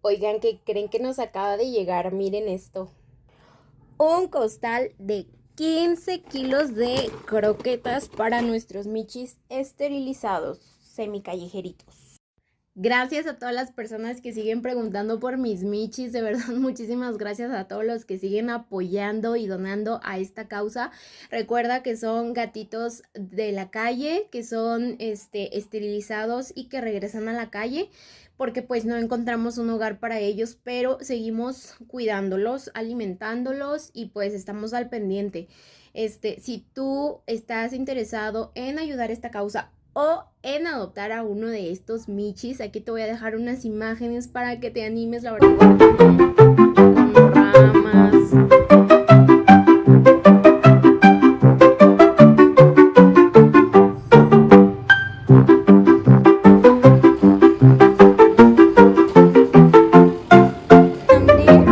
Oigan, ¿qué creen que nos acaba de llegar? Miren esto. Un costal de 15 kilos de croquetas para nuestros michis esterilizados, semicallejeritos. Gracias a todas las personas que siguen preguntando por mis michis, de verdad muchísimas gracias a todos los que siguen apoyando y donando a esta causa. Recuerda que son gatitos de la calle, que son esterilizados y que regresan a la calle porque pues no encontramos un hogar para ellos, pero seguimos cuidándolos, alimentándolos y pues estamos al pendiente. Si tú estás interesado en ayudar a esta causa o en adoptar a uno de estos michis, aquí te voy a dejar unas imágenes para que te animes, la verdad, con ramas. También,